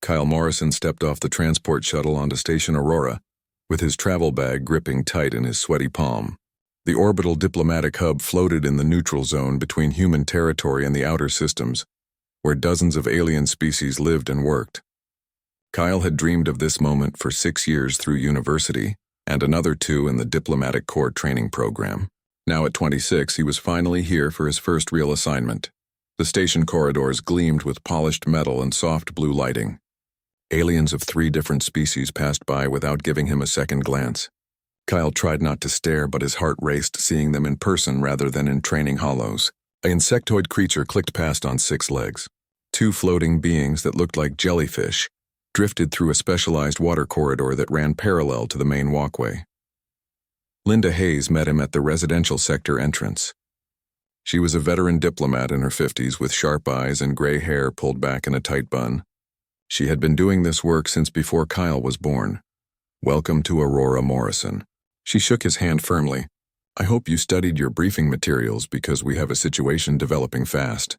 Kyle Morrison stepped off the transport shuttle onto Station Aurora, with his travel bag gripping tight in his sweaty palm. The orbital diplomatic hub floated in the neutral zone between human territory and the outer systems, where dozens of alien species lived and worked. Kyle had dreamed of this moment for 6 years through university, and another 2 in the Diplomatic Corps training program. Now at 26, he was finally here for his first real assignment. The station corridors gleamed with polished metal and soft blue lighting. Aliens of 3 different species passed by without giving him a second glance. Kyle tried not to stare, but his heart raced seeing them in person rather than in training hollows. An insectoid creature clicked past on 6 legs. 2 floating beings that looked like jellyfish drifted through a specialized water corridor that ran parallel to the main walkway. Linda Hayes met him at the residential sector entrance. She was a veteran diplomat in her 50s with sharp eyes and gray hair pulled back in a tight bun. She had been doing this work since before Kyle was born. "Welcome to Aurora, Morrison." She shook his hand firmly. "I hope you studied your briefing materials because we have a situation developing fast."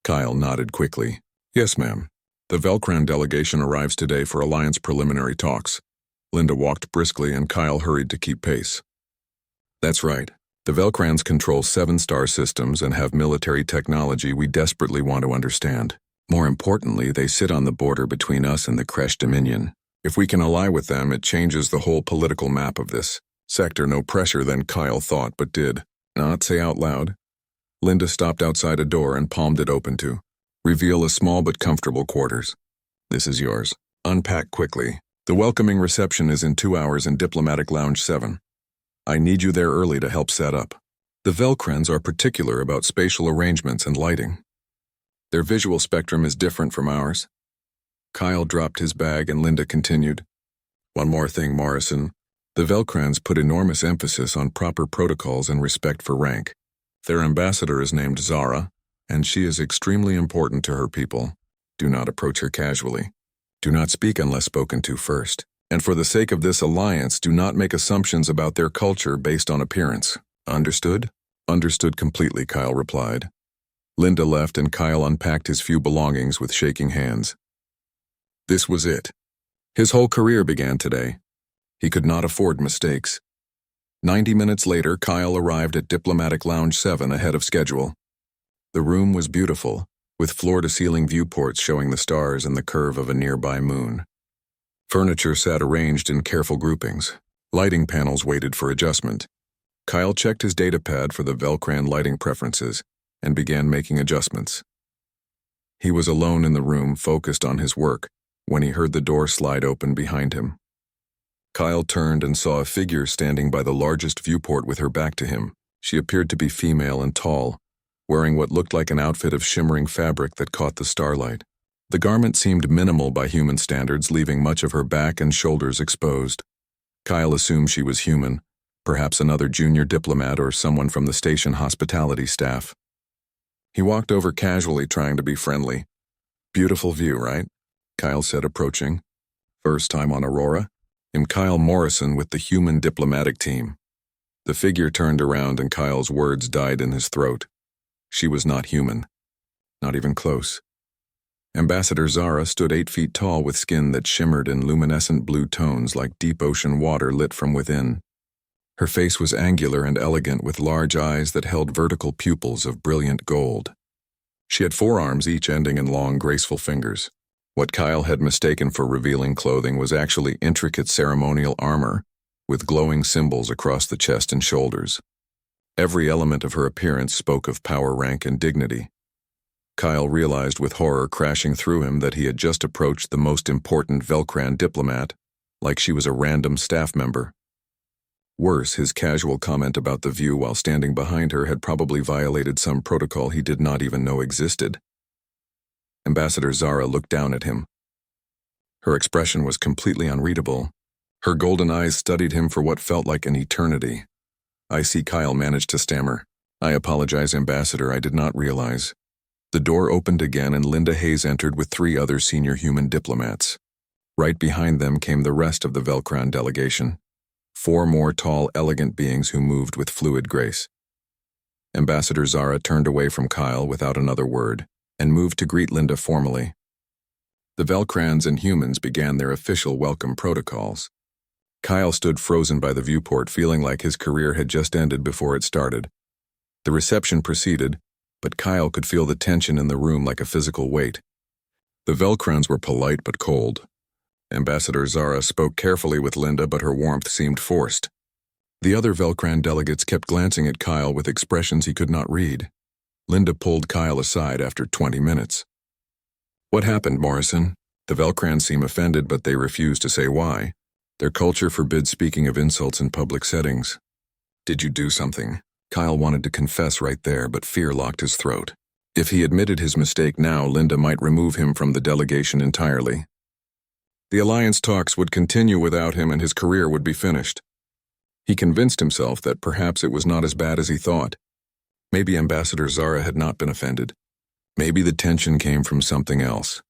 Kyle nodded quickly. "Yes, ma'am. The Velcran delegation arrives today for Alliance preliminary talks." Linda walked briskly and Kyle hurried to keep pace. "That's right. The Velcrans control 7 star systems and have military technology we desperately want to understand. More importantly, they sit on the border between us and the Kresh Dominion. If we can ally with them, it changes the whole political map of this sector. No pressure than Kyle thought, but did not say out loud. Linda stopped outside a door and palmed it open to reveal a small but comfortable quarters. "This is yours. Unpack quickly. The welcoming reception is in 2 hours in Diplomatic Lounge 7. I need you there early to help set up." The Velcrans are particular about spatial arrangements and lighting. Their visual spectrum is different from ours. Kyle dropped his bag and Linda continued. "One more thing, Morrison. The Velcrans put enormous emphasis on proper protocols and respect for rank. Their ambassador is named Zara, and she is extremely important to her people. Do not approach her casually. Do not speak unless spoken to first. And for the sake of this alliance, do not make assumptions about their culture based on appearance. Understood?" "Understood completely," Kyle replied. Linda left and Kyle unpacked his few belongings with shaking hands. This was it. His whole career began today. He could not afford mistakes. 90 minutes later, Kyle arrived at Diplomatic Lounge 7 ahead of schedule. The room was beautiful, with floor-to-ceiling viewports showing the stars and the curve of a nearby moon. Furniture sat arranged in careful groupings. Lighting panels waited for adjustment. Kyle checked his datapad for the Velcran lighting preferences and began making adjustments. He was alone in the room, focused on his work, when he heard the door slide open behind him. Kyle turned and saw a figure standing by the largest viewport with her back to him. She appeared to be female and tall, wearing what looked like an outfit of shimmering fabric that caught the starlight. The garment seemed minimal by human standards, leaving much of her back and shoulders exposed. Kyle assumed she was human, perhaps another junior diplomat or someone from the station hospitality staff. He walked over casually, trying to be friendly. "Beautiful view, right?" Kyle said, approaching. "First time on Aurora? I'm Kyle Morrison with the human diplomatic team." The figure turned around and Kyle's words died in his throat. She was not human. Not even close. Ambassador Zara stood 8 feet tall with skin that shimmered in luminescent blue tones like deep ocean water lit from within. Her face was angular and elegant with large eyes that held vertical pupils of brilliant gold. She had 4 arms, each ending in long, graceful fingers. What Kyle had mistaken for revealing clothing was actually intricate ceremonial armor, with glowing symbols across the chest and shoulders. Every element of her appearance spoke of power, rank, and dignity. Kyle realized with horror crashing through him that he had just approached the most important Velcran diplomat, like she was a random staff member. Worse, his casual comment about the view while standing behind her had probably violated some protocol he did not even know existed. Ambassador Zara looked down at him. Her expression was completely unreadable. Her golden eyes studied him for what felt like an eternity. "I see," Kyle managed to stammer. "I apologize, Ambassador, I did not realize." The door opened again and Linda Hayes entered with 3 other senior human diplomats. Right behind them came the rest of the Velcran delegation. 4 more tall, elegant beings who moved with fluid grace. Ambassador Zara turned away from Kyle without another word and moved to greet Linda formally. The Velcrans and humans began their official welcome protocols. Kyle stood frozen by the viewport, feeling like his career had just ended before it started. The reception proceeded, but Kyle could feel the tension in the room like a physical weight. The Velcrans were polite but cold. Ambassador Zara spoke carefully with Linda, but her warmth seemed forced. The other Velcran delegates kept glancing at Kyle with expressions he could not read. Linda pulled Kyle aside after 20 minutes. "What happened, Morrison?" The Velcrans seem offended, but they refuse to say why. Their culture forbids speaking of insults in public settings. "Did you do something?" Kyle wanted to confess right there, but fear locked his throat. If he admitted his mistake now, Linda might remove him from the delegation entirely. The alliance talks would continue without him, and his career would be finished. He convinced himself that perhaps it was not as bad as he thought. Maybe Ambassador Zara had not been offended. Maybe the tension came from something else.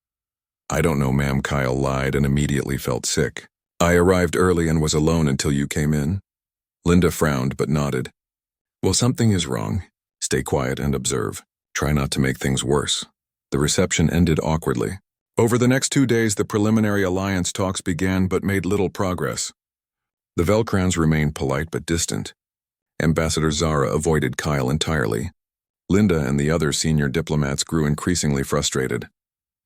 "I don't know, ma'am," Kyle lied and immediately felt sick. "I arrived early and was alone until you came in." Linda frowned but nodded. "Well, something is wrong. Stay quiet and observe. Try not to make things worse." The reception ended awkwardly. Over the next 2 days, the preliminary alliance talks began but made little progress. The Velcrans remained polite but distant. Ambassador Zara avoided Kyle entirely. Linda and the other senior diplomats grew increasingly frustrated.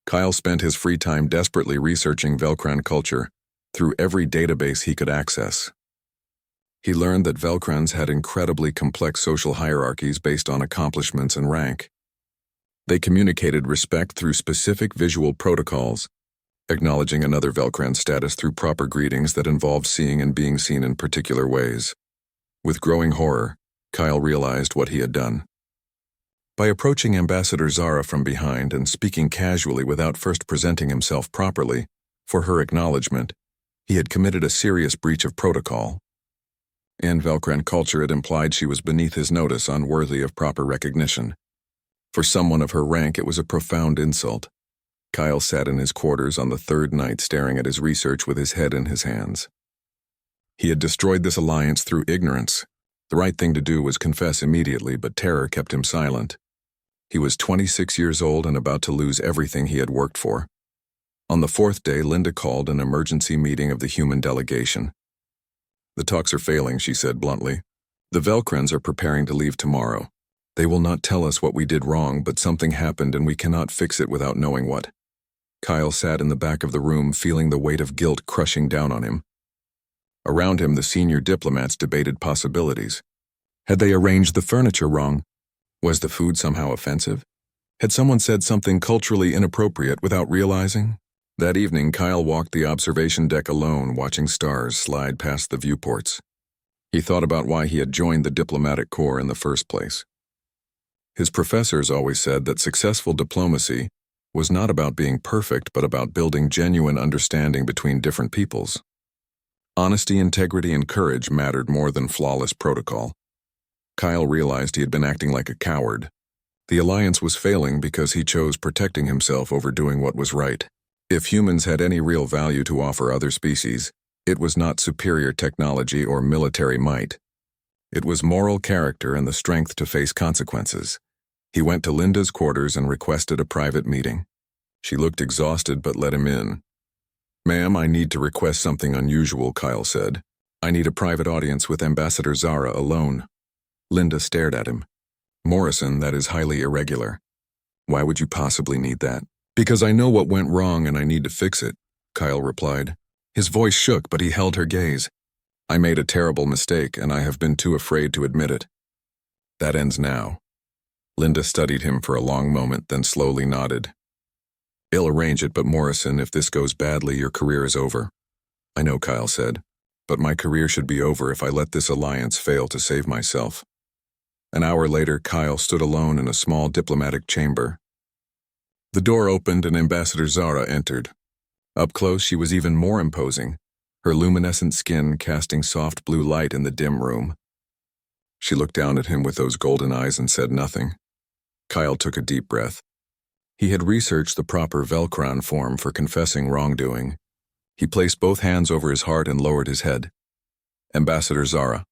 Kyle spent his free time desperately researching Velcran culture through every database he could access. He learned that Velcrans had incredibly complex social hierarchies based on accomplishments and rank. They communicated respect through specific visual protocols, acknowledging another Velcran's status through proper greetings that involved seeing and being seen in particular ways. With growing horror, Kyle realized what he had done. By approaching Ambassador Zara from behind and speaking casually without first presenting himself properly for her acknowledgement, he had committed a serious breach of protocol. In Velcran culture, it implied she was beneath his notice, unworthy of proper recognition. For someone of her rank, it was a profound insult. Kyle sat in his quarters on the third night, staring at his research with his head in his hands. He had destroyed this alliance through ignorance. The right thing to do was confess immediately, but terror kept him silent. He was 26 years old and about to lose everything he had worked for. On the 4th day, Linda called an emergency meeting of the human delegation. "The talks are failing," she said bluntly. "The Velcrans are preparing to leave tomorrow. They will not tell us what we did wrong, but something happened and we cannot fix it without knowing what." Kyle sat in the back of the room, feeling the weight of guilt crushing down on him. Around him, the senior diplomats debated possibilities. Had they arranged the furniture wrong? Was the food somehow offensive? Had someone said something culturally inappropriate without realizing? That evening, Kyle walked the observation deck alone, watching stars slide past the viewports. He thought about why he had joined the diplomatic corps in the first place. His professors always said that successful diplomacy was not about being perfect, but about building genuine understanding between different peoples. Honesty, integrity, and courage mattered more than flawless protocol. Kyle realized he had been acting like a coward. The alliance was failing because he chose protecting himself over doing what was right. If humans had any real value to offer other species, it was not superior technology or military might. It was moral character and the strength to face consequences. He went to Linda's quarters and requested a private meeting. She looked exhausted but let him in. "Ma'am, I need to request something unusual," Kyle said. "I need a private audience with Ambassador Zara alone." Linda stared at him. "Morrison, that is highly irregular." "Why would you possibly need that?" "Because I know what went wrong and I need to fix it," Kyle replied. His voice shook, but he held her gaze. "I made a terrible mistake, and I have been too afraid to admit it. That ends now." Linda studied him for a long moment, then slowly nodded. "I'll arrange it, but Morrison, if this goes badly, your career is over." "I know," Kyle said, "but my career should be over if I let this alliance fail to save myself." An hour later, Kyle stood alone in a small diplomatic chamber. The door opened and Ambassador Zara entered. Up close, she was even more imposing, her luminescent skin casting soft blue light in the dim room. She looked down at him with those golden eyes and said nothing. Kyle took a deep breath. He had researched the proper Velcran form for confessing wrongdoing. He placed both hands over his heart and lowered his head. "Ambassador Zara,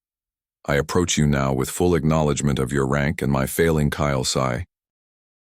I approach you now with full acknowledgement of your rank and my failing." Kyle sighed.